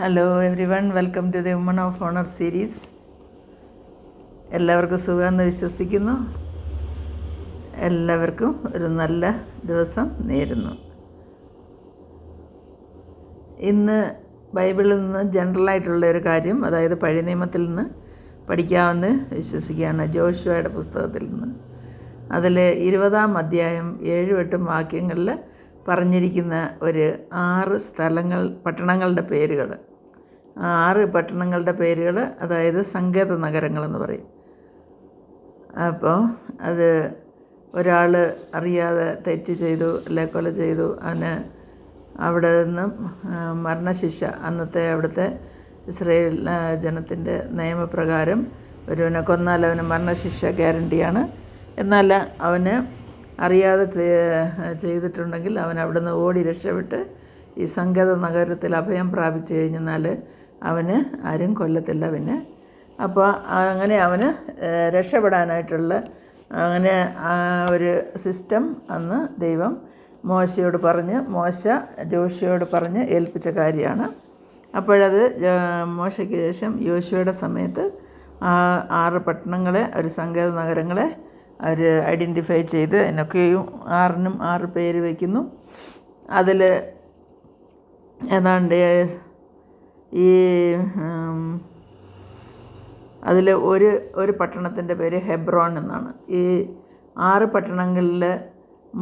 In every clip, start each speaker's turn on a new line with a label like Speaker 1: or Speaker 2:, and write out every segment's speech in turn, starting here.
Speaker 1: Hello everyone, welcome to the woman of honour series. എല്ലാവർക്കും സുഖമെന്ന് വിശ്വസിക്കുന്നു. എല്ലാവർക്കും ഒരു നല്ല ദിവസം നേരുന്നു. ഇന്ന് ബൈബിളിൽ നിന്ന് ജനറലായിട്ടുള്ള ഒരു കാര്യം, അതായത് പഴയ നിയമത്തിൽ നിന്ന് പഠിക്കാമെന്ന് വിശ്വസിക്കുകയാണ്. ജോഷുവയുടെ പുസ്തകത്തിൽ നിന്ന് അതിൽ 20-ാം അധ്യായം 7-8 വാക്യങ്ങളിൽ പറഞ്ഞിരിക്കുന്ന ഒരു 6 പട്ടണങ്ങളുടെ പേരുകൾ, 6 പട്ടണങ്ങളുടെ പേരുകൾ, അതായത് സങ്കേത നഗരങ്ങളെന്ന് പറയും. അപ്പോൾ അത് ഒരാൾ അറിയാതെ തെറ്റ് ചെയ്തു, അല്ലെ കൊല ചെയ്തു, അവന് അവിടെ നിന്നും മരണശിക്ഷ, അന്നത്തെ അവിടുത്തെ ഇസ്രായേൽ ജനത്തിൻ്റെ നിയമപ്രകാരം ഒരുവനെ കൊന്നാൽ അവന് മരണശിക്ഷ ഗ്യാരണ്ടിയാണ്. എന്നാൽ അവന് അറിയാതെ ചെയ്തിട്ടുണ്ടെങ്കിൽ അവൻ അവിടെ നിന്ന് ഓടി രക്ഷപ്പെട്ട് ഈ സങ്കേത നഗരത്തിൽ അഭയം പ്രാപിച്ചു കഴിഞ്ഞാൽ അവന് ആരും കൊല്ലത്തില്ല പിന്നെ. അപ്പോൾ അങ്ങനെ അവന് രക്ഷപ്പെടാനായിട്ടുള്ള അങ്ങനെ ഒരു സിസ്റ്റം അന്ന് ദൈവം മോശ ജോഷുവയോട് പറഞ്ഞ് ഏൽപ്പിച്ച കാര്യമാണ്. അപ്പോഴത് മോശയ്ക്ക് ശേഷം യോശുവയുടെ സമയത്ത് 6 പട്ടണങ്ങളെ, ഒരു സങ്കേത നഗരങ്ങളെ അവർ ഐഡൻറ്റിഫൈ ചെയ്ത് അതിനൊക്കെയും 6-നും 6 പേര് വയ്ക്കുന്നു. അതിൽ ഏതാണ്ട് ഈ അതിൽ ഒരു പട്ടണത്തിൻ്റെ പേര് ഹെബ്രോൺ എന്നാണ്. ഈ 6 പട്ടണങ്ങളിൽ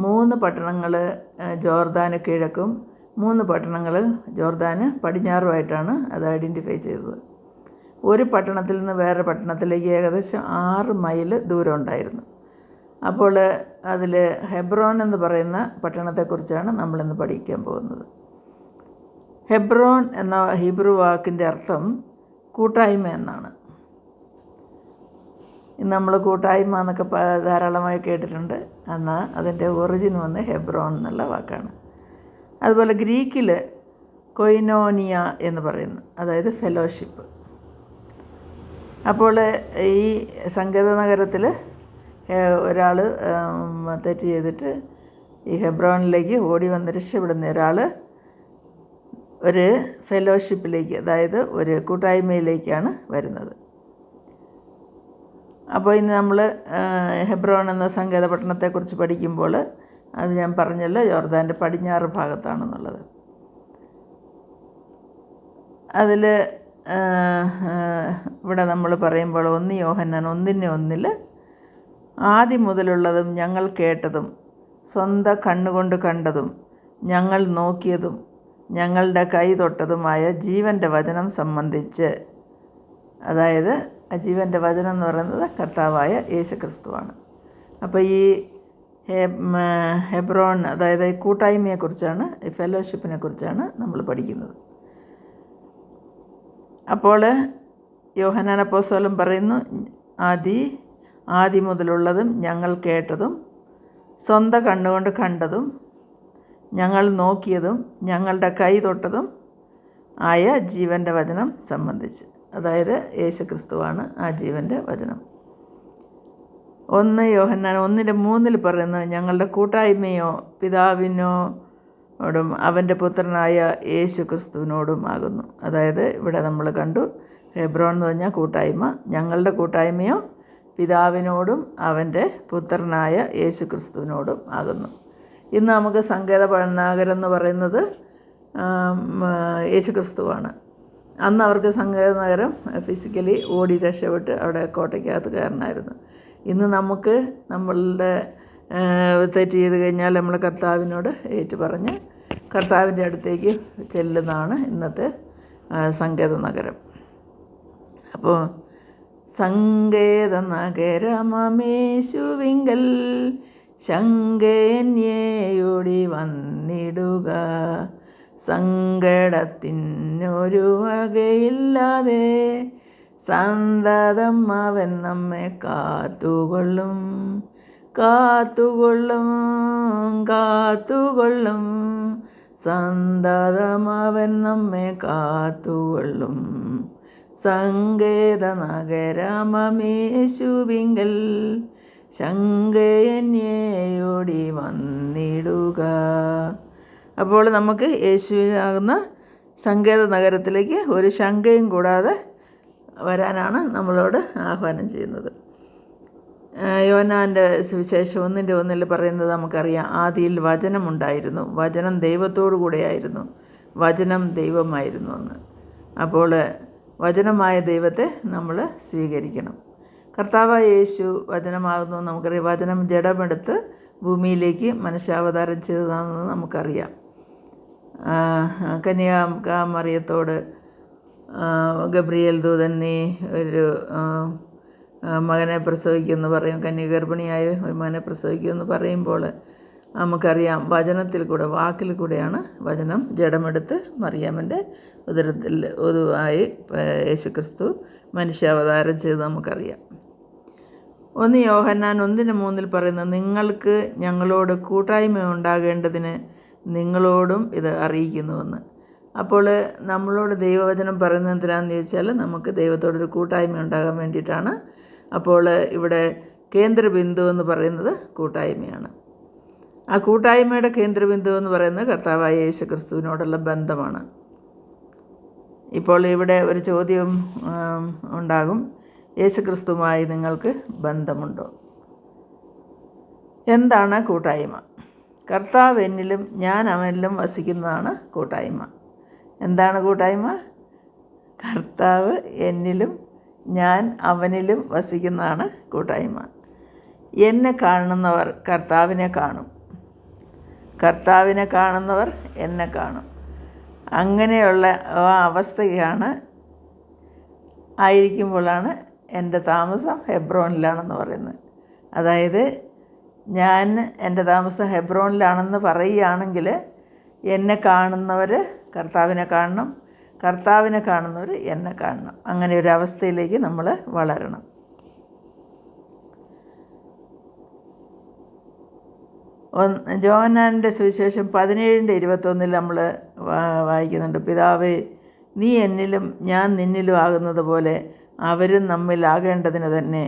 Speaker 1: 3 പട്ടണങ്ങൾ ജോർദാന് കിഴക്കും 3 പട്ടണങ്ങൾ ജോർദാന് പടിഞ്ഞാറുമായിട്ടാണ് അത് ഐഡൻറ്റിഫൈ ചെയ്തത്. ഒരു പട്ടണത്തിൽ നിന്ന് വേറെ പട്ടണത്തിലേക്ക് ഏകദേശം 6 മൈൽ ദൂരം ഉണ്ടായിരുന്നു. അപ്പോൾ അതിൽ ഹെബ്രോൻ എന്ന് പറയുന്ന പട്ടണത്തെക്കുറിച്ചാണ് നമ്മളിന്ന് പഠിക്കാൻ പോകുന്നത്. ഹെബ്രോൻ എന്ന ഹീബ്രു വാക്കിൻ്റെ അർത്ഥം കൂട്ടായ്മ എന്നാണ്. ഇന്ന് നമ്മൾ കൂട്ടായ്മ എന്നൊക്കെ ധാരാളമായി കേട്ടിട്ടുണ്ട്. എന്നാൽ അതിൻ്റെ ഒറിജിൻ വന്ന് ഹെബ്രോൻ എന്നുള്ള വാക്കാണ്. അതുപോലെ ഗ്രീക്കിൽ കൊയിനോനിയ എന്ന് പറയുന്നു, അതായത് ഫെലോഷിപ്പ്. അപ്പോൾ ഈ സങ്കേത നഗരത്തിൽ ഒരാൾ തെറ്റ് ചെയ്തിട്ട് ഈ ഹെബ്രോനിലേക്ക് ഓടി വന്ന് രക്ഷപ്പെടുന്ന ഒരാൾ ഒരു ഫെലോഷിപ്പിലേക്ക്, അതായത് ഒരു കൂട്ടായ്മയിലേക്കാണ് വരുന്നത്. അപ്പോൾ ഇന്ന് നമ്മൾ ഹെബ്രോൻ എന്ന സങ്കേത പട്ടണത്തെക്കുറിച്ച് പഠിക്കുമ്പോൾ അത് ഞാൻ പറഞ്ഞല്ലോ, ജോർദാൻ്റെ പടിഞ്ഞാറ് ഭാഗത്താണെന്നുള്ളത്. അതിൽ ഇവിടെ നമ്മൾ പറയുമ്പോൾ 1 യോഹന്നാൻ 1:1 ആദ്യം മുതലുള്ളതും ഞങ്ങൾ കേട്ടതും സ്വന്തം കണ്ണുകൊണ്ട് കണ്ടതും ഞങ്ങൾ നോക്കിയതും ഞങ്ങളുടെ കൈ തൊട്ടതുമായ ജീവൻ്റെ വചനം സംബന്ധിച്ച്, അതായത് ആ ജീവൻ്റെ വചനം എന്ന് പറയുന്നത് കർത്താവായ യേശുക്രിസ്തുവാണ്. അപ്പോൾ ഈ ഹെബ്രോൺ, അതായത് ഈ കൂട്ടായ്മയെക്കുറിച്ചാണ്, ഈ ഫെലോഷിപ്പിനെ കുറിച്ചാണ് നമ്മൾ പഠിക്കുന്നത്. അപ്പോൾ യോഹന്നാൻ അപ്പോസ്തലൻ പറയുന്നു, ആദി മുതലുള്ളതും ഞങ്ങൾ കേട്ടതും സ്വന്തം കണ്ണുകൊണ്ട് കണ്ടതും ഞങ്ങൾ നോക്കിയതും ഞങ്ങളുടെ കൈ തൊട്ടതും ആയ ജീവൻ്റെ വചനം സംബന്ധിച്ച്, അതായത് യേശുക്രിസ്തുവാണ് ആ ജീവൻ്റെ വചനം. 1 യോഹന്നാൻ 1:3 പറയുന്നത് ഞങ്ങളുടെ കൂട്ടായ്മയോ പിതാവിനോടും അവൻ്റെ പുത്രനായ യേശുക്രിസ്തുവിനോടും ആകുന്നു. അതായത് ഇവിടെ നമ്മൾ കണ്ടു, ഹെബ്രോൻ എന്ന് പറഞ്ഞാൽ കൂട്ടായ്മ, ഞങ്ങളുടെ കൂട്ടായ്മയോ പിതാവിനോടും അവൻ്റെ പുത്രനായ യേശുക്രിസ്തുവിനോടും ആകുന്നു. ഇന്ന് നമുക്ക് സങ്കേത നഗരം എന്ന് പറയുന്നത് യേശുക്രിസ്തുവാണ്. അന്ന് അവർക്ക് സങ്കേത നഗരം ഫിസിക്കലി ഓടി രക്ഷപ്പെട്ട് അവിടെ കോട്ടയ്ക്കകത്ത് കയറണമായിരുന്നു. ഇന്ന് നമുക്ക് നമ്മളുടെ തെറ്റ് ചെയ്ത് കഴിഞ്ഞാൽ നമ്മൾ കർത്താവിനോട് ഏറ്റുപറഞ്ഞ് കർത്താവിൻ്റെ അടുത്തേക്ക് ചെല്ലുന്നതാണ് ഇന്നത്തെ സങ്കേത നഗരം. അപ്പോൾ സങ്കേത നഗരമേശുവിങ്കൽ ശങ്കേന്യേയോടി വന്നിടുക, സങ്കടത്തിനൊരു വകയില്ലാതെ സന്തതം അവൻ നമ്മെ കാത്തുകൊള്ളും സന്തതം അവൻ നമ്മെ കാത്തുകൊള്ളും. സങ്കേത നഗരമേശുവിങ്കൽ ശങ്കേന്യേയോടി വന്നിടുക. അപ്പോൾ നമുക്ക് യേശുവിനാകുന്ന സങ്കേത നഗരത്തിലേക്ക് ഒരു ശങ്കയും കൂടാതെ വരാനാണ് നമ്മളോട് ആഹ്വാനം ചെയ്യുന്നത്. യോഹന്നാൻ്റെ സുവിശേഷം 1:1 പറയുന്നത് നമുക്കറിയാം, ആദിയിൽ വചനമുണ്ടായിരുന്നു, വചനം ദൈവത്തോടു കൂടെയായിരുന്നു, വചനം ദൈവമായിരുന്നു എന്ന്. അപ്പോൾ വചനമായ ദൈവത്തെ നമ്മൾ സ്വീകരിക്കണം. കർത്താവായ യേശു വചനമാകുന്നു നമുക്കറിയാം. വചനം ജഡമെടുത്ത് ഭൂമിയിലേക്ക് മനുഷ്യാവതാരം ചെയ്തതാണെന്ന് നമുക്കറിയാം. കന്യകാമറിയത്തോട് ഗബ്രിയേൽ ദൂതൻ നീ ഒരു മകനെ പ്രസവിക്കുമെന്ന് പറയും, കന്യഗർഭിണിയായ ഒരു മകനെ പ്രസവിക്കുമെന്ന് പറയുമ്പോൾ നമുക്കറിയാം വചനത്തിൽ കൂടെ, വാക്കിൽ കൂടെയാണ് വചനം ജഡമെടുത്ത് മറിയാമൻ്റെ ഉദരത്തിൽ ഒതുവായി യേശുക്രിസ്തു മനുഷ്യാവതാരം ചെയ്ത് നമുക്കറിയാം. 1 യോഹന്നാൻ 1:3 പറയുന്നത്, നിങ്ങൾക്ക് ഞങ്ങളോട് കൂട്ടായ്മ ഉണ്ടാകേണ്ടതിന് നിങ്ങളോടും ഇത് അറിയിക്കുന്നുവെന്ന്. അപ്പോൾ നമ്മളോട് ദൈവവചനം പറയുന്നത് എന്തിനാണെന്ന് ചോദിച്ചാൽ നമുക്ക് ദൈവത്തോടൊരു കൂട്ടായ്മ ഉണ്ടാകാൻ വേണ്ടിയിട്ടാണ്. അപ്പോൾ ഇവിടെ കേന്ദ്രബിന്ദു എന്ന് പറയുന്നത് കൂട്ടായ്മയാണ്. ആ കൂട്ടായ്മയുടെ കേന്ദ്രബിന്ദു എന്ന് പറയുന്നത് കർത്താവായ യേശു ക്രിസ്തുവിനോടുള്ള ബന്ധമാണ്. ഇപ്പോൾ ഇവിടെ ഒരു ചോദ്യം ഉണ്ടാകും, യേശു ക്രിസ്തുവുമായി നിങ്ങൾക്ക് ബന്ധമുണ്ടോ? എന്താണ് കൂട്ടായ്മ? കർത്താവ് എന്നിലും ഞാൻ അവനിലും വസിക്കുന്നതാണ് കൂട്ടായ്മ. എന്താണ് കൂട്ടായ്മ? കർത്താവ് എന്നിലും ഞാൻ അവനിലും വസിക്കുന്നതാണ് കൂട്ടായ്മ. എന്നെ കാണുന്നവർ കർത്താവിനെ കാണും, കർത്താവിനെ കാണുന്നവർ എന്നെ കാണും. അങ്ങനെയുള്ള ആ അവസ്ഥയാണ് ആയിരിക്കുമ്പോഴാണ് എൻ്റെ താമസം ഹെബ്രോനിലാണെന്ന് പറയുന്നത്. അതായത് ഞാൻ എൻ്റെ താമസം ഹെബ്രോനിലാണെന്ന് പറയുകയാണെങ്കിൽ എന്നെ കാണുന്നവർ കർത്താവിനെ കാണണം, കർത്താവിനെ കാണുന്നവർ എന്നെ കാണണം. അങ്ങനെ ഒരു അവസ്ഥയിലേക്ക് നമ്മൾ വളരണം. യോഹന്നാൻ്റെ സുവിശേഷം 17:21 നമ്മൾ വായിക്കുന്നുണ്ട്, പിതാവേ നീ എന്നിലും ഞാൻ നിന്നിലും ആകുന്നത് പോലെ അവരും നമ്മിലാകേണ്ടതിന് തന്നെ.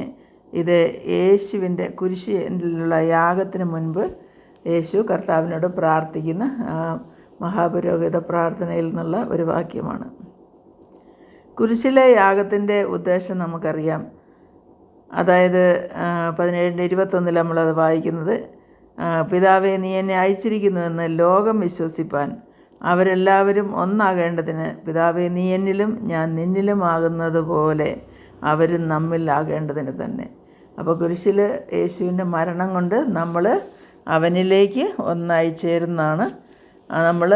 Speaker 1: ഇത് യേശുവിൻ്റെ കുരിശിലുള്ള യാഗത്തിന് മുൻപ് യേശു കർത്താവിനോട് പ്രാർത്ഥിക്കുന്ന മഹാപുരോഹിത പ്രാർത്ഥനയിൽ നിന്നുള്ള ഒരു വാക്യമാണ്. കുരിശിലെ യാഗത്തിൻ്റെ ഉദ്ദേശം നമുക്കറിയാം. അതായത് 17:21 നമ്മളത് വായിക്കുന്നത്, പിതാവേ നീ എന്നെ അയച്ചിരിക്കുന്നുവെന്ന് ലോകം വിശ്വസിപ്പാൻ അവരെല്ലാവരും ഒന്നാകേണ്ടതിന് പിതാവേ നീ എന്നിലും ഞാൻ നിന്നിലും ആകുന്നത് പോലെ അവരും നമ്മിലാകേണ്ടതിന് തന്നെ. അപ്പോൾ കുരിശിൽ യേശുവിൻ്റെ മരണം കൊണ്ട് നമ്മൾ അവനിലേക്ക് ഒന്നായി ചേരുന്നതാണ്. നമ്മൾ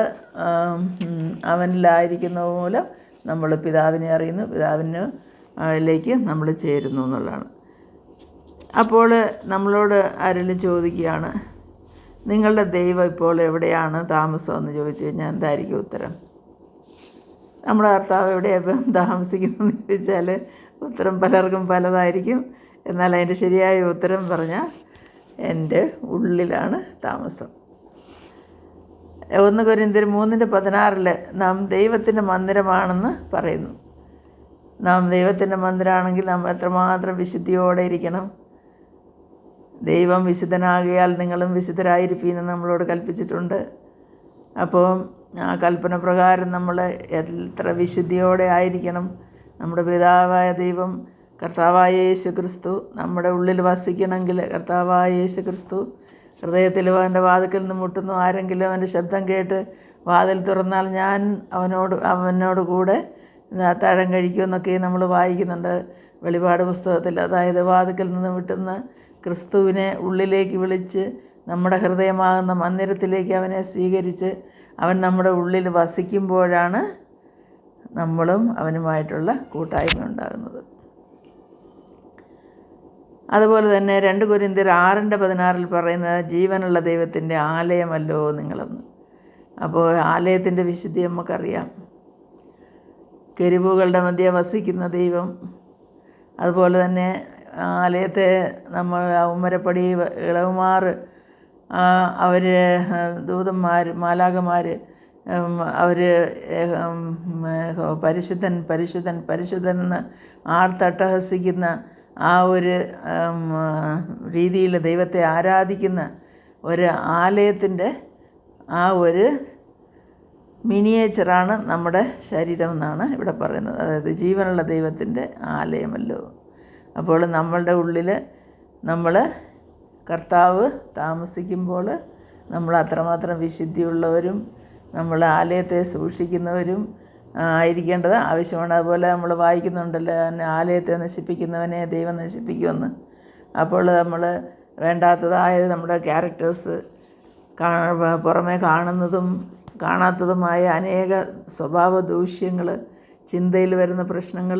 Speaker 1: അവനിലായിരിക്കുന്ന മൂലം നമ്മൾ പിതാവിനെ അറിയുന്നു, പിതാവിലേക്ക് നമ്മൾ ചേരുന്നു എന്നുള്ളതാണ്. അപ്പോൾ നമ്മളോട് ആരെങ്കിലും ചോദിക്കുകയാണ്, നിങ്ങളുടെ ദൈവം ഇപ്പോൾ എവിടെയാണ് താമസം എന്ന് ചോദിച്ചു കഴിഞ്ഞാൽ എന്തായിരിക്കും ഉത്തരം? നമ്മുടെ കർത്താവ് എവിടെയാണ് താമസിക്കുന്നതെന്ന് ചോദിച്ചാൽ ഉത്തരം പലർക്കും പലതായിരിക്കും. എന്നാൽ അതിൻ്റെ ശരിയായ ഉത്തരം പറഞ്ഞാൽ എൻ്റെ ഉള്ളിലാണ് താമസം. 1 കൊരിന്ത്യർ 3:16 നാം ദൈവത്തിൻ്റെ മന്ദിരമാണെന്ന് പറയുന്നു. നാം ദൈവത്തിൻ്റെ മന്ദിരമാണെങ്കിൽ നാം എത്രമാത്രം വിശുദ്ധിയോടെ ഇരിക്കണം. ദൈവം വിശുദ്ധനാകിയാൽ നിങ്ങളും വിശുദ്ധരായിരിപ്പീനെന്ന് നമ്മളോട് കൽപ്പിച്ചിട്ടുണ്ട്. അപ്പോൾ ആ കൽപ്പന പ്രകാരം നമ്മൾ എത്ര വിശുദ്ധിയോടെ ആയിരിക്കണം. നമ്മുടെ പിതാവായ ദൈവം കർത്താവായ യേശു ക്രിസ്തു നമ്മുടെ ഉള്ളിൽ വസിക്കണമെങ്കിൽ കർത്താവായ യേശു ക്രിസ്തു ഹൃദയത്തിൽ അവൻ്റെ വാതിൽക്കൽ നിന്ന് മുട്ടുന്നു. ആരെങ്കിലും അവൻ്റെ ശബ്ദം കേട്ട് വാതിൽ തുറന്നാൽ ഞാൻ അവനോട് കൂടെ അത്താഴം കഴിക്കുമെന്നൊക്കെ നമ്മൾ വായിക്കുന്നുണ്ട് വെളിപാട് പുസ്തകത്തിൽ. അതായത് വാതിൽക്കൽ നിന്ന് വിട്ടുന്ന ക്രിസ്തുവിനെ ഉള്ളിലേക്ക് വിളിച്ച് നമ്മുടെ ഹൃദയമാകുന്ന മന്ദിരത്തിലേക്ക് അവനെ സ്വീകരിച്ച് അവൻ നമ്മുടെ ഉള്ളിൽ വസിക്കുമ്പോഴാണ് നമ്മളും അവനുമായിട്ടുള്ള കൂട്ടായ്മ ഉണ്ടാകുന്നത്. അതുപോലെ തന്നെ 2 കൊരിന്ത്യർ 6:16 പറയുന്നത് ജീവനുള്ള ദൈവത്തിൻ്റെ ആലയമല്ലോ നിങ്ങളെന്ന്. അപ്പോൾ ആലയത്തിൻ്റെ വിശുദ്ധി നമുക്കറിയാം. കെരൂബുകളുടെ മധ്യേ വസിക്കുന്ന ദൈവം. അതുപോലെ തന്നെ ആലയത്തെ നമ്മൾ ഉമ്മരപ്പടി ഇളവുമാർ അവർ ദൂതന്മാർ മാലാഖമാർ അവർ പരിശുദ്ധൻ പരിശുദ്ധൻ പരിശുദ്ധൻ എന്ന് ആർത്തട്ടഹസിക്കുന്ന ആ ഒരു രീതിയിൽ ദൈവത്തെ ആരാധിക്കുന്ന ഒരു ആലയത്തിൻ്റെ ആ ഒരു മിനിയേച്ചറാണ് നമ്മുടെ ശരീരമെന്നാണ് ഇവിടെ പറയുന്നത്. അതായത് ജീവനുള്ള ദൈവത്തിൻ്റെ ആലയമല്ലോ. അപ്പോൾ നമ്മളുടെ ഉള്ളിൽ നമ്മൾ കർത്താവ് താമസിക്കുമ്പോൾ നമ്മൾ അത്രമാത്രം വിശുദ്ധിയുള്ളവരും നമ്മൾ ആലയത്തെ സൂക്ഷിക്കുന്നവരും ആയിരിക്കേണ്ടത് ആവശ്യമാണ്. അതുപോലെ നമ്മൾ വായിക്കുന്നുണ്ടല്ലോ, ആലയത്തെ നശിപ്പിക്കുന്നവനെ ദൈവം നശിപ്പിക്കുമെന്ന്. അപ്പോൾ നമ്മൾ വേണ്ടാത്തതായ നമ്മുടെ ക്യാരക്ടേഴ്സ്, പുറമേ കാണുന്നതും കാണാത്തതുമായ അനേക സ്വഭാവ ദൂഷ്യങ്ങൾ, ചിന്തയിൽ വരുന്ന പ്രശ്നങ്ങൾ,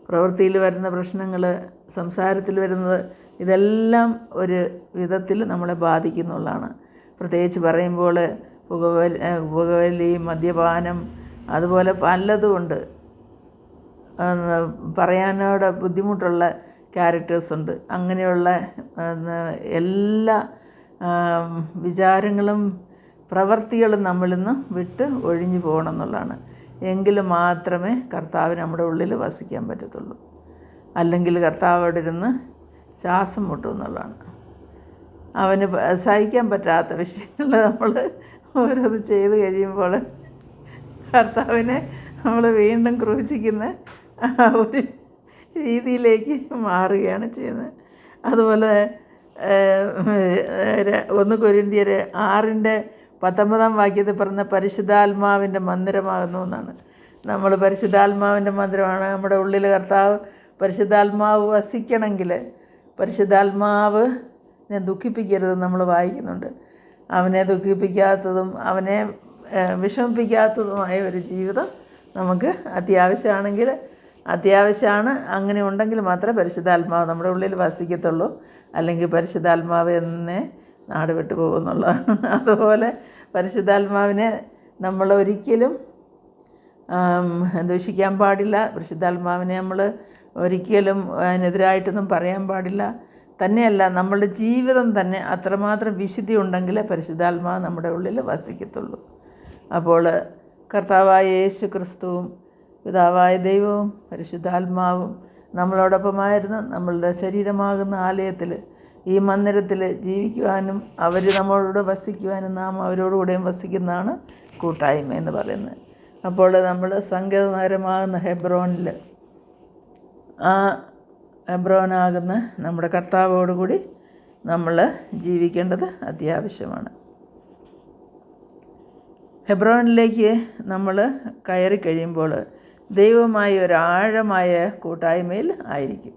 Speaker 1: പ്രവൃത്തിയിൽ വരുന്ന പ്രശ്നങ്ങൾ, സംസാരത്തിൽ വരുന്നത്, ഇതെല്ലാം ഒരു വിധത്തിൽ നമ്മളെ ബാധിക്കുന്നുള്ളതാണ്. പ്രത്യേകിച്ച് പറയുമ്പോൾ പുകവലി, മദ്യപാനം, അതുപോലെ പലതുമുണ്ട്. പറയാനോട് ബുദ്ധിമുട്ടുള്ള ക്യാരക്ടേഴ്സുണ്ട്. അങ്ങനെയുള്ള എല്ലാ വിചാരങ്ങളും പ്രവർത്തികളും നമ്മളിൽ നിന്ന് വിട്ട് ഒഴിഞ്ഞു പോകണം എന്നുള്ളതാണ്. എങ്കിൽ മാത്രമേ കർത്താവ് നമ്മുടെ ഉള്ളിൽ വസിക്കാൻ പറ്റത്തുള്ളൂ. അല്ലെങ്കിൽ കർത്താവ് അവിടെ ഇരുന്ന് ശ്വാസം മുട്ടും എന്നുള്ളതാണ്. അവന് സഹിക്കാൻ പറ്റാത്ത വിഷയങ്ങൾ നമ്മൾ ഓരോന്ന് ചെയ്ത് കഴിയുമ്പോൾ കർത്താവിനെ നമ്മൾ വീണ്ടും ക്രൂശിക്കുന്ന ഒരു രീതിയിലേക്ക് മാറുകയാണ് ചെയ്യുന്നത്. അതുപോലെ 1 കൊരിന്ത്യർ 6:19 പറഞ്ഞ പരിശുദ്ധാത്മാവിൻ്റെ മന്ദിരമാകുന്നു എന്നാണ്. നമ്മൾ പരിശുദ്ധാത്മാവിൻ്റെ മന്ദിരമാണ്. നമ്മുടെ ഉള്ളിൽ കർത്താവ് പരിശുദ്ധാത്മാവ് വസിക്കണമെങ്കിൽ പരിശുദ്ധാത്മാവിനെ ദുഃഖിപ്പിക്കരുതെന്ന് നമ്മൾ വായിക്കുന്നുണ്ട്. അവനെ ദുഃഖിപ്പിക്കാത്തതും അവനെ വിഷമിപ്പിക്കാത്തതുമായ ഒരു ജീവിതം നമുക്ക് അത്യാവശ്യമാണ്. അങ്ങനെ ഉണ്ടെങ്കിൽ മാത്രമേ പരിശുദ്ധാത്മാവ് നമ്മുടെ ഉള്ളിൽ വസിക്കത്തുള്ളൂ. അല്ലെങ്കിൽ പരിശുദ്ധാത്മാവ് എന്നേ നാട് വിട്ടു പോകുന്നുള്ളതാണ്. അതുപോലെ പരിശുദ്ധാത്മാവിനെ നമ്മൾ ഒരിക്കലും ദൂഷിക്കാൻ പാടില്ല. പരിശുദ്ധാത്മാവിനെ നമ്മൾ ഒരിക്കലും അതിനെതിരായിട്ടൊന്നും പറയാൻ പാടില്ല. തന്നെയല്ല, നമ്മളുടെ ജീവിതം തന്നെ അത്രമാത്രം വിശുദ്ധി ഉണ്ടെങ്കിലേ പരിശുദ്ധാത്മാവ് നമ്മുടെ ഉള്ളിൽ വസിക്കത്തുള്ളൂ. അപ്പോൾ കർത്താവായ യേശു ക്രിസ്തുവും പിതാവായ ദൈവവും പരിശുദ്ധാത്മാവും നമ്മളോടൊപ്പമായിരുന്നു നമ്മളുടെ ശരീരമാകുന്ന ആലയത്തിൽ, ഈ മന്ദിരത്തിൽ ജീവിക്കുവാനും അവർ നമ്മളോട് വസിക്കുവാനും നാം അവരോടുകൂടെയും വസിക്കുന്നതാണ് കൂട്ടായ്മ എന്ന് പറയുന്നത്. അപ്പോൾ നമ്മൾ സങ്കേത നഗരമാകുന്ന ഹെബ്രോനിൽ, ആ ഹെബ്രോനാകുന്ന നമ്മുടെ കർത്താവോടുകൂടി നമ്മൾ ജീവിക്കേണ്ടത് അത്യാവശ്യമാണ്. ഹെബ്രോനിലേക്ക് നമ്മൾ കയറി കഴിയുമ്പോൾ ദൈവവുമായി ഒരാഴമായ കൂട്ടായ്മയിൽ ആയിരിക്കും.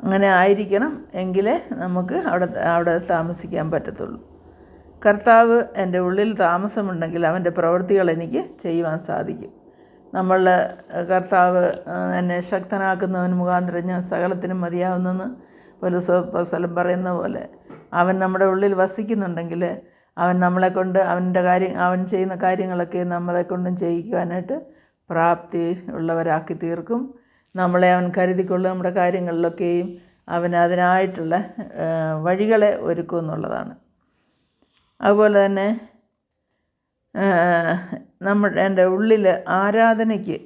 Speaker 1: അങ്ങനെ ആയിരിക്കണം, എങ്കിലേ നമുക്ക് അവിടെ താമസിക്കാൻ പറ്റത്തുള്ളൂ. കർത്താവ് എൻ്റെ ഉള്ളിൽ താമസമുണ്ടെങ്കിൽ അവൻ്റെ പ്രവൃത്തികൾ എനിക്ക് ചെയ്യുവാൻ സാധിക്കും. നമ്മൾ കർത്താവ് എന്നെ ശക്തനാക്കുന്നവൻ മുഖാന്തരം ഞാൻ സകലത്തിനും മതിയാവുന്നെന്ന് പൗലോസ് പറയുന്ന പോലെ അവൻ നമ്മുടെ ഉള്ളിൽ വസിക്കുന്നുണ്ടെങ്കിൽ അവൻ നമ്മളെക്കൊണ്ട് അവൻ ചെയ്യുന്ന കാര്യങ്ങളൊക്കെ നമ്മളെക്കൊണ്ടും ചെയ്യിക്കുവാനായിട്ട് പ്രാപ്തി ഉള്ളവരാക്കി തീർക്കും. നമ്മളെ അവൻ കരുതിക്കൊള്ളും. നമ്മുടെ കാര്യങ്ങളിലൊക്കെയും അവൻ അതിനായിട്ടുള്ള വഴികളെ ഒരുക്കും എന്നുള്ളതാണ്. അതുപോലെ തന്നെ എൻ്റെ ഉള്ളിൽ ആരാധനയ്ക്ക്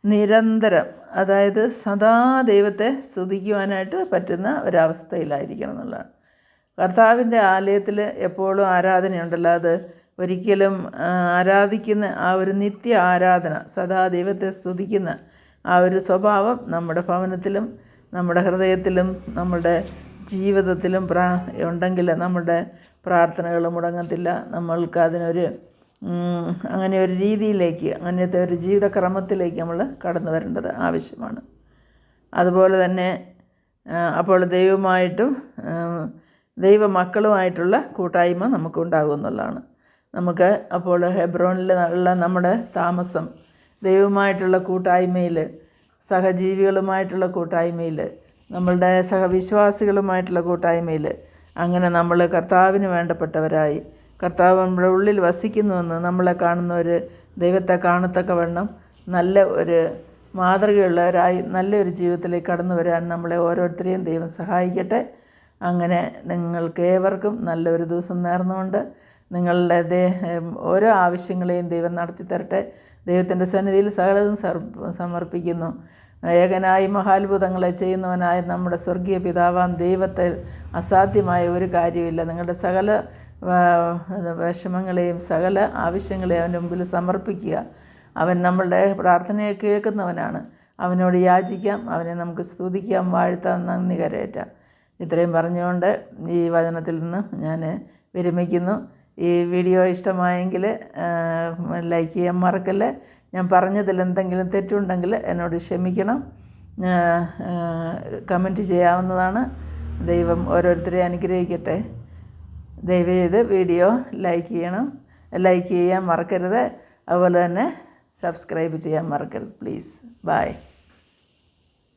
Speaker 1: നിരന്തരം, അതായത് സദാ ദൈവത്തെ സ്തുതിക്കുവാനായിട്ട് പറ്റുന്ന ഒരവസ്ഥയിലായിരിക്കണം എന്നുള്ളതാണ്. കർത്താവിൻ്റെ ആലയത്തിൽ എപ്പോഴും ആരാധനയുണ്ടല്ലോ, അത് ഒരിക്കലും ആരാധിക്കുന്ന ആ ഒരു നിത്യ ആരാധന, സദാ ദൈവത്തെ സ്തുതിക്കുന്ന ആ ഒരു സ്വഭാവം നമ്മുടെ ഭവനത്തിലും നമ്മുടെ ഹൃദയത്തിലും നമ്മുടെ ജീവിതത്തിലും ഉണ്ടെങ്കിൽ നമ്മുടെ പ്രാർത്ഥനകൾ മുടങ്ങത്തില്ല. നമ്മൾക്ക് അതിനൊരു അങ്ങനെ ഒരു രീതിയിലേക്ക്, അങ്ങനത്തെ ഒരു ജീവിതക്രമത്തിലേക്ക് നമ്മൾ കടന്നു വരേണ്ടത് ആവശ്യമാണ്. അതുപോലെ തന്നെ അപ്പോൾ ദൈവമായിട്ടും ദൈവമക്കളുമായിട്ടുള്ള കൂട്ടായ്മ നമുക്കുണ്ടാകും എന്നുള്ളതാണ്. നമുക്ക് അപ്പോൾ ഹെബ്രോനിൽ ഉള്ള നമ്മുടെ താമസം ദൈവമായിട്ടുള്ള കൂട്ടായ്മയിൽ, സഹജീവികളുമായിട്ടുള്ള കൂട്ടായ്മയിൽ, നമ്മളുടെ സഹവിശ്വാസികളുമായിട്ടുള്ള കൂട്ടായ്മയിൽ, അങ്ങനെ നമ്മൾ കർത്താവിന് വേണ്ടപ്പെട്ടവരായി, കർത്താവ് നമ്മുടെ ഉള്ളിൽ വസിക്കുന്നുവെന്ന് നമ്മളെ കാണുന്നവർ ദൈവത്തെ കാണത്തക്കവണ്ണം നല്ല ഒരു മാതൃകയുള്ളവരായി നല്ലൊരു ജീവിതത്തിലേക്ക് കടന്നു വരാൻ നമ്മളെ ഓരോരുത്തരെയും ദൈവം സഹായിക്കട്ടെ. അങ്ങനെ നിങ്ങൾക്ക് ഏവർക്കും നല്ലൊരു ദിവസം നേർന്നുകൊണ്ട് നിങ്ങളുടെ ഓരോ ആവശ്യങ്ങളെയും ദൈവം നടത്തി തരട്ടെ. ദൈവത്തിൻ്റെ സന്നിധിയിൽ സകലതും സമർപ്പിക്കുന്നു. ഏകനായി മഹാത്ഭുതങ്ങളെ ചെയ്യുന്നവനായ നമ്മുടെ സ്വർഗീയ പിതാവാം ദൈവത്തെ അസാധ്യമായ ഒരു കാര്യമില്ല. നിങ്ങളുടെ സകല വിഷമങ്ങളെയും സകല ആവശ്യങ്ങളെയും അവൻ്റെ മുമ്പിൽ സമർപ്പിക്കുക. അവൻ നമ്മളുടെ പ്രാർത്ഥനയെ കേൾക്കുന്നവനാണ്. അവനോട് യാചിക്കാം, അവനെ നമുക്ക് സ്തുതിക്കാം, വാഴ്ത്താം, നന്ദി കരയറ്റാം. ഇത്രയും പറഞ്ഞുകൊണ്ട് ഈ വചനത്തിൽ നിന്ന് ഞാൻ വിരമിക്കുന്നു. ഈ വീഡിയോ ഇഷ്ടമായെങ്കിൽ ലൈക്ക് ചെയ്യാൻ മറക്കല്ലേ. ഞാൻ പറഞ്ഞതിൽ എന്തെങ്കിലും തെറ്റുണ്ടെങ്കിൽ എന്നോട് ക്ഷമിക്കണം. കമൻറ്റ് ചെയ്യാവുന്നതാണ്. ദൈവം ഓരോരുത്തരെ അനുഗ്രഹിക്കട്ടെ. ദയവ് ചെയ്ത് വീഡിയോ ലൈക്ക് ചെയ്യാൻ മറക്കരുത്. അതുപോലെ തന്നെ സബ്സ്ക്രൈബ് ചെയ്യാൻ മറക്കരുത്. പ്ലീസ്. ബൈ.